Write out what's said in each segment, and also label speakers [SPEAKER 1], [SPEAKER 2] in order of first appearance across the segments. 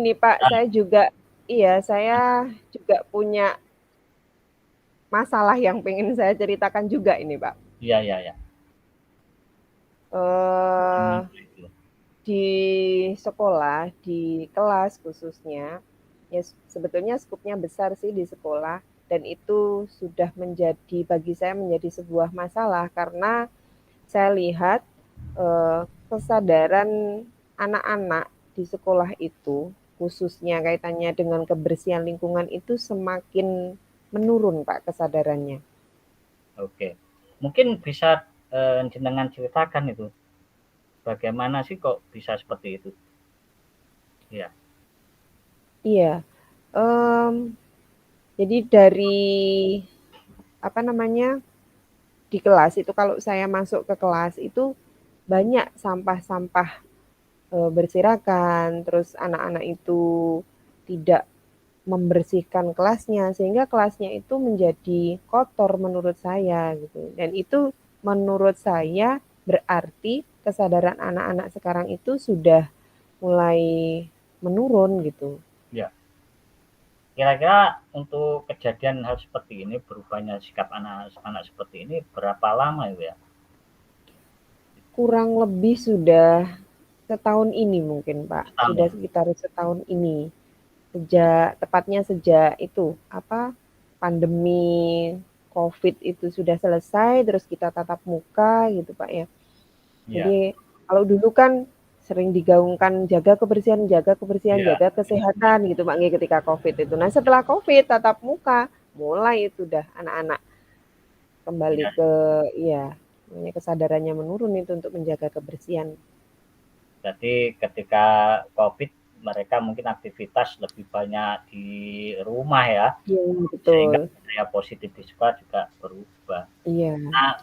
[SPEAKER 1] ini Pak,
[SPEAKER 2] Ah,
[SPEAKER 1] saya juga punya masalah yang pengen saya ceritakan juga ini Pak.
[SPEAKER 2] iya, iya, iya.
[SPEAKER 1] Eh,
[SPEAKER 2] Gimana tuh itu?
[SPEAKER 1] di sekolah, di kelas khususnya, ya sebetulnya skupnya besar sih di sekolah, dan itu sudah menjadi bagi saya menjadi sebuah masalah karena saya lihat kesadaran anak-anak di sekolah itu, khususnya kaitannya dengan kebersihan lingkungan itu semakin menurun Pak kesadarannya.
[SPEAKER 2] Oke. Mungkin bisa jenengan ceritakan itu, bagaimana sih kok bisa seperti itu? Iya,
[SPEAKER 1] Iya, em, jadi dari apa namanya di kelas itu kalau saya masuk ke kelas itu banyak sampah-sampah berserakan, terus anak-anak itu tidak membersihkan kelasnya sehingga kelasnya itu menjadi kotor menurut saya gitu. Dan itu menurut saya berarti kesadaran anak-anak sekarang itu sudah mulai menurun gitu.
[SPEAKER 2] iya. Kira-kira untuk kejadian hal seperti ini, berubahnya sikap anak-anak seperti ini berapa lama itu ya?
[SPEAKER 1] Kurang lebih sudah setahun ini mungkin Pak, sudah
[SPEAKER 2] Setahun.
[SPEAKER 1] sekitar setahun ini. Tepatnya sejak itu apa pandemi COVID itu sudah selesai, terus kita tatap muka gitu Pak ya.
[SPEAKER 2] Iya,
[SPEAKER 1] Jadi kalau dulu kan sering digaungkan jaga kebersihan,
[SPEAKER 2] iya,
[SPEAKER 1] jaga kesehatan gitu Pak ketika COVID itu. Nah setelah COVID tatap muka mulai itu dah anak-anak kembali
[SPEAKER 2] iya.
[SPEAKER 1] ke ya kesadarannya menurun itu untuk menjaga kebersihan.
[SPEAKER 2] Jadi ketika COVID mereka mungkin aktivitas lebih banyak di rumah ya,
[SPEAKER 1] Iya
[SPEAKER 2] sehingga
[SPEAKER 1] betul.
[SPEAKER 2] budaya positif di sekolah juga berubah.
[SPEAKER 1] Iya.
[SPEAKER 2] Nah,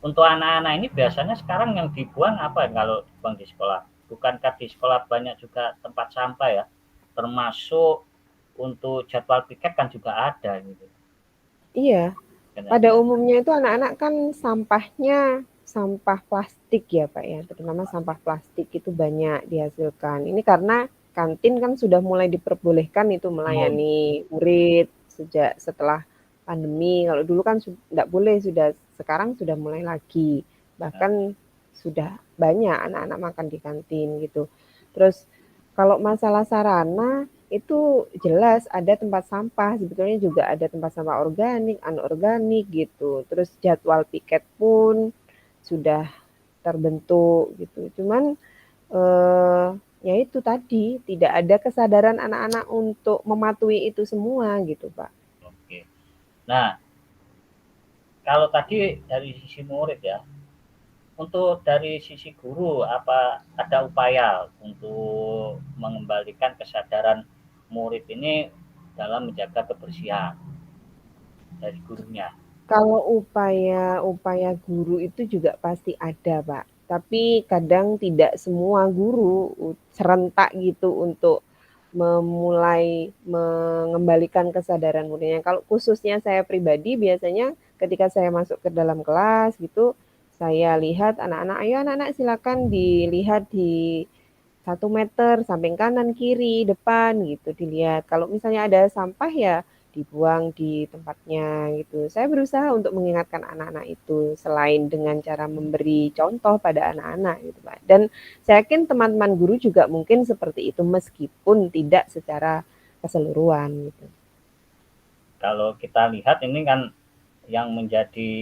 [SPEAKER 2] untuk anak-anak ini biasanya sekarang yang dibuang apa kalau dibuang di sekolah? Bukankah di sekolah banyak juga tempat sampah ya? Termasuk untuk jadwal piket kan juga ada gitu.
[SPEAKER 1] Iya, pada
[SPEAKER 2] Benar-benar.
[SPEAKER 1] umumnya itu anak-anak kan sampahnya sampah plastik ya Pak ya, terutama sampah plastik itu banyak dihasilkan. Ini karena kantin kan sudah mulai diperbolehkan itu
[SPEAKER 2] Oh,
[SPEAKER 1] melayani murid sejak setelah pandemi. Kalau dulu kan tidak boleh, sudah sekarang sudah mulai lagi.
[SPEAKER 2] nah,
[SPEAKER 1] Bahkan sudah banyak anak-anak makan di kantin gitu. Terus kalau masalah sarana itu jelas ada tempat sampah, sebetulnya juga ada tempat sampah organik, anorganik gitu. Terus jadwal piket pun sudah terbentuk gitu. Cuman ya itu tadi tidak ada kesadaran anak-anak untuk mematuhi itu semua gitu, Pak.
[SPEAKER 2] oke. Nah, kalau tadi dari sisi murid ya, untuk dari sisi guru apa ada upaya untuk mengembalikan kesadaran murid ini dalam menjaga kebersihan dari gurunya?
[SPEAKER 1] Kalau upaya guru itu juga pasti ada, Pak. Tapi kadang tidak semua guru serentak gitu untuk memulai mengembalikan kesadaran muridnya. Kalau khususnya saya pribadi biasanya ketika saya masuk ke dalam kelas gitu, saya lihat anak-anak, ayo anak-anak silakan dilihat di 1 meter samping kanan, kiri, depan gitu dilihat. Kalau misalnya ada sampah ya dibuang di tempatnya gitu. Saya berusaha untuk mengingatkan anak-anak itu selain dengan cara memberi contoh pada anak-anak gitu Pak. Dan saya yakin teman-teman guru juga mungkin seperti itu meskipun tidak secara keseluruhan gitu.
[SPEAKER 2] Kalau kita lihat ini kan yang menjadi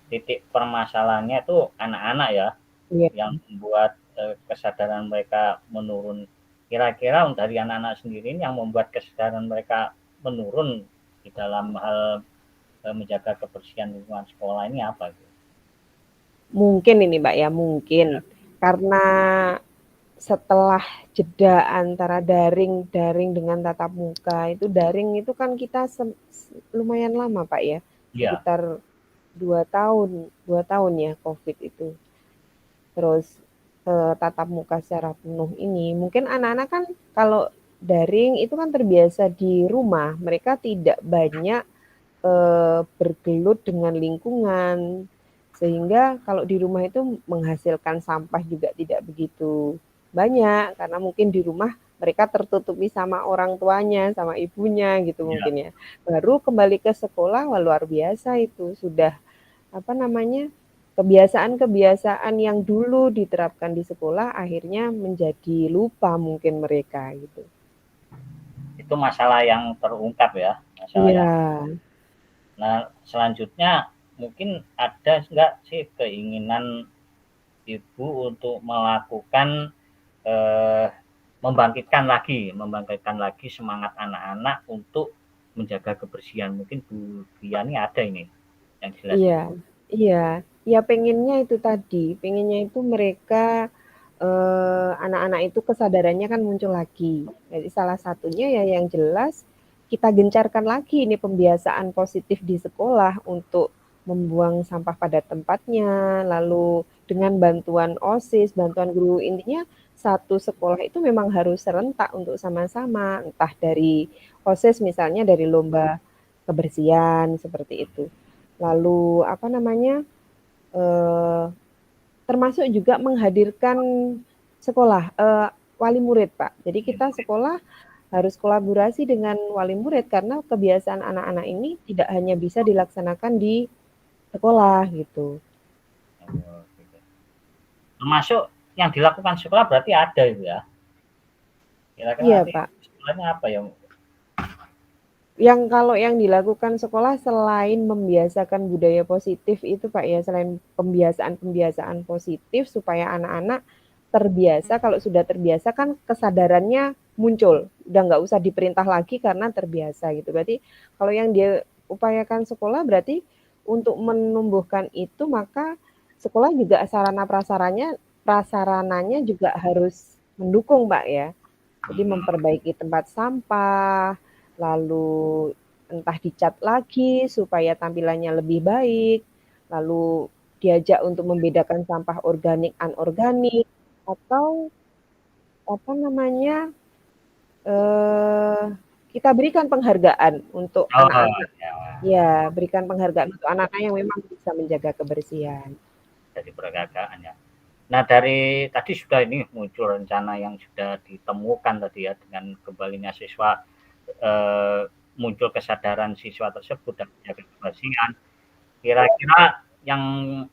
[SPEAKER 2] titik permasalahannya itu anak-anak ya,
[SPEAKER 1] Iya.
[SPEAKER 2] yang membuat kesadaran mereka menurun. Kira-kira dari anak-anak sendiri yang membuat kesadaran mereka menurun di dalam hal menjaga kebersihan lingkungan sekolah ini apa?
[SPEAKER 1] Mungkin ini Mbak ya, mungkin
[SPEAKER 2] Ya,
[SPEAKER 1] karena setelah jeda antara daring dengan tatap muka itu daring itu kan kita lumayan lama Pak ya,
[SPEAKER 2] ya,
[SPEAKER 1] sekitar 2 tahun ya COVID itu. Terus tatap muka secara penuh ini, mungkin anak-anak kan kalau daring itu kan terbiasa di rumah, mereka tidak banyak bergelut dengan lingkungan, sehingga kalau di rumah itu menghasilkan sampah juga tidak begitu banyak, karena mungkin di rumah mereka tertutupi sama orang tuanya, sama ibunya gitu
[SPEAKER 2] Ya,
[SPEAKER 1] mungkin ya. Baru kembali ke sekolah, wah luar biasa itu, sudah apa namanya, kebiasaan-kebiasaan yang dulu diterapkan di sekolah akhirnya menjadi lupa mungkin mereka gitu.
[SPEAKER 2] itu masalah yang terungkap ya, masalah
[SPEAKER 1] Iya.
[SPEAKER 2] yang. Nah, selanjutnya mungkin ada nggak sih keinginan ibu untuk melakukan eh, membangkitkan lagi semangat anak-anak untuk menjaga kebersihan. Mungkin Bu Diani ada ini yang jelas
[SPEAKER 1] Iya,
[SPEAKER 2] ini.
[SPEAKER 1] iya, ya pengennya itu tadi, pengennya itu mereka anak-anak itu kesadarannya kan muncul lagi. Jadi salah satunya ya yang jelas kita gencarkan lagi ini pembiasaan positif di sekolah untuk membuang sampah pada tempatnya, lalu dengan bantuan OSIS, bantuan guru, intinya satu sekolah itu memang harus serentak untuk sama-sama, entah dari OSIS misalnya dari lomba kebersihan seperti itu. Lalu apa namanya, eee, termasuk juga menghadirkan sekolah, wali murid, Pak. Jadi kita sekolah harus kolaborasi dengan wali murid karena kebiasaan anak-anak ini tidak hanya bisa dilaksanakan di sekolah gitu.
[SPEAKER 2] Termasuk yang dilakukan sekolah berarti ada itu ya. Kira-kira
[SPEAKER 1] Iya,
[SPEAKER 2] nanti
[SPEAKER 1] Pak.
[SPEAKER 2] sekolahnya apa yang.
[SPEAKER 1] Yang kalau yang dilakukan sekolah selain membiasakan budaya positif itu Pak ya, selain pembiasaan-pembiasaan positif supaya anak-anak terbiasa, kalau sudah terbiasa kan kesadarannya muncul, udah nggak usah diperintah lagi karena terbiasa gitu. Berarti kalau yang dia upayakan sekolah berarti untuk menumbuhkan itu maka sekolah juga prasarananya juga harus mendukung Pak ya. Jadi memperbaiki tempat sampah, lalu entah dicat lagi supaya tampilannya lebih baik, lalu diajak untuk membedakan sampah organik anorganik, atau apa namanya, eee, kita berikan penghargaan untuk
[SPEAKER 2] Oh
[SPEAKER 1] anak-anak.
[SPEAKER 2] ya,
[SPEAKER 1] Ya, berikan penghargaan untuk anak-anak yang memang bisa menjaga kebersihan.
[SPEAKER 2] dari peragakan ya. Nah, dari tadi sudah ini muncul rencana yang sudah ditemukan tadi ya dengan kembalinya siswa, muncul kesadaran siswa tersebut dan menjaga kebersihan. Kira-kira yang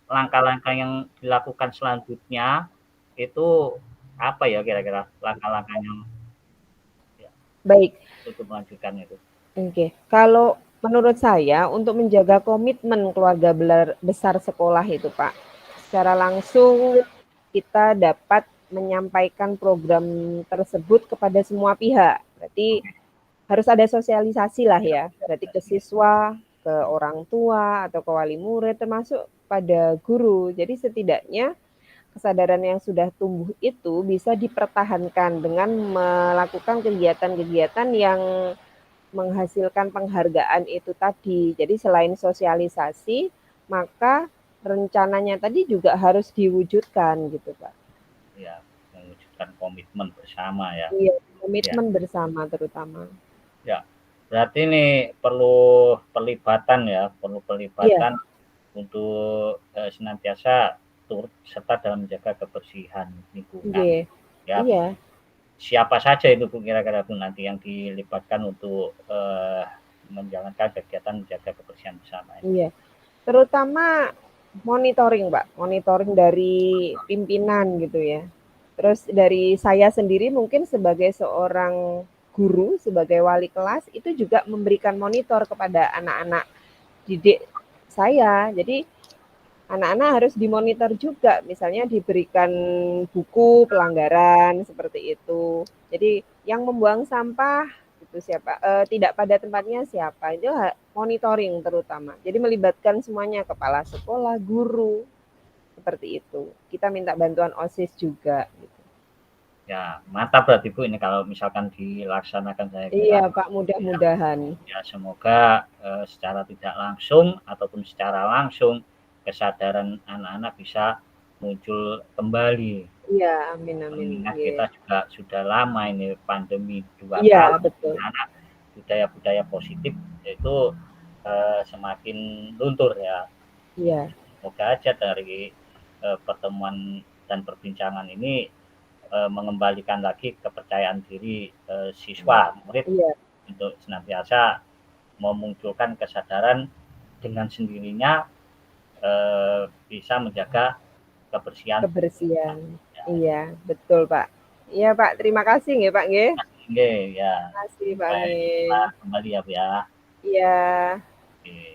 [SPEAKER 2] langkah-langkah yang dilakukan selanjutnya itu apa ya kira-kira langkah-langkahnya ya,
[SPEAKER 1] Baik,
[SPEAKER 2] untuk melanjutkan itu?
[SPEAKER 1] oke. Kalau menurut saya untuk menjaga komitmen keluarga besar sekolah itu, Pak, secara langsung kita dapat menyampaikan program tersebut kepada semua pihak. Berarti harus ada sosialisasi lah ya. Berarti ke siswa, ke orang tua, atau ke wali murid, termasuk pada guru. Jadi setidaknya kesadaran yang sudah tumbuh itu bisa dipertahankan dengan melakukan kegiatan-kegiatan yang menghasilkan penghargaan itu tadi. Jadi selain sosialisasi, maka rencananya tadi juga harus diwujudkan gitu, Pak.
[SPEAKER 2] Ya, mewujudkan komitmen bersama ya.
[SPEAKER 1] Iya,
[SPEAKER 2] Ya,
[SPEAKER 1] komitmen bersama terutama.
[SPEAKER 2] ya. Berarti ini perlu pelibatan ya, perlu
[SPEAKER 1] Iya,
[SPEAKER 2] pelibatan untuk senantiasa turut serta dalam menjaga kebersihan lingkungan.
[SPEAKER 1] nggih.
[SPEAKER 2] Ya,
[SPEAKER 1] Iya,
[SPEAKER 2] siapa saja itu Bu kira-kira Bu nanti yang dilibatkan untuk menjalankan kegiatan menjaga kebersihan bersama ini?
[SPEAKER 1] iya. Terutama monitoring, Pak. Monitoring dari pimpinan gitu ya. Terus dari saya sendiri mungkin sebagai seorang guru, sebagai wali kelas itu juga memberikan monitor kepada anak-anak didik saya. Jadi anak-anak harus dimonitor juga, misalnya diberikan buku pelanggaran seperti itu. Jadi yang membuang sampah itu siapa, tidak pada tempatnya siapa, itu monitoring terutama. Jadi melibatkan semuanya, kepala sekolah, guru, seperti itu. Kita minta bantuan OSIS juga gitu.
[SPEAKER 2] Ya, mantap berarti Bu ini kalau misalkan dilaksanakan saya kira.
[SPEAKER 1] Iya Pak, mudah-mudahan.
[SPEAKER 2] Ya, semoga secara tidak langsung ataupun secara langsung kesadaran anak-anak bisa muncul kembali.
[SPEAKER 1] Iya, amin amin.
[SPEAKER 2] Mengingat
[SPEAKER 1] Iya,
[SPEAKER 2] kita juga sudah lama ini pandemi 2 tahun,
[SPEAKER 1] iya betul.
[SPEAKER 2] anak budaya-budaya positif itu semakin luntur ya.
[SPEAKER 1] Iya,
[SPEAKER 2] Semoga aja dari pertemuan dan perbincangan ini mengembalikan lagi kepercayaan diri siswa murid
[SPEAKER 1] Iya.
[SPEAKER 2] untuk senantiasa memunculkan kesadaran dengan sendirinya bisa menjaga kebersihan.
[SPEAKER 1] Kebersihan.
[SPEAKER 2] Ya,
[SPEAKER 1] Iya, betul, Pak. Iya, Pak, terima kasih nggih, Pak, nggih.
[SPEAKER 2] oke, ya.
[SPEAKER 1] Terima kasih, Pak,
[SPEAKER 2] Sampai jumpa
[SPEAKER 1] nggih.
[SPEAKER 2] kembali ya, Bu, ya.
[SPEAKER 1] Iya.
[SPEAKER 2] Oke.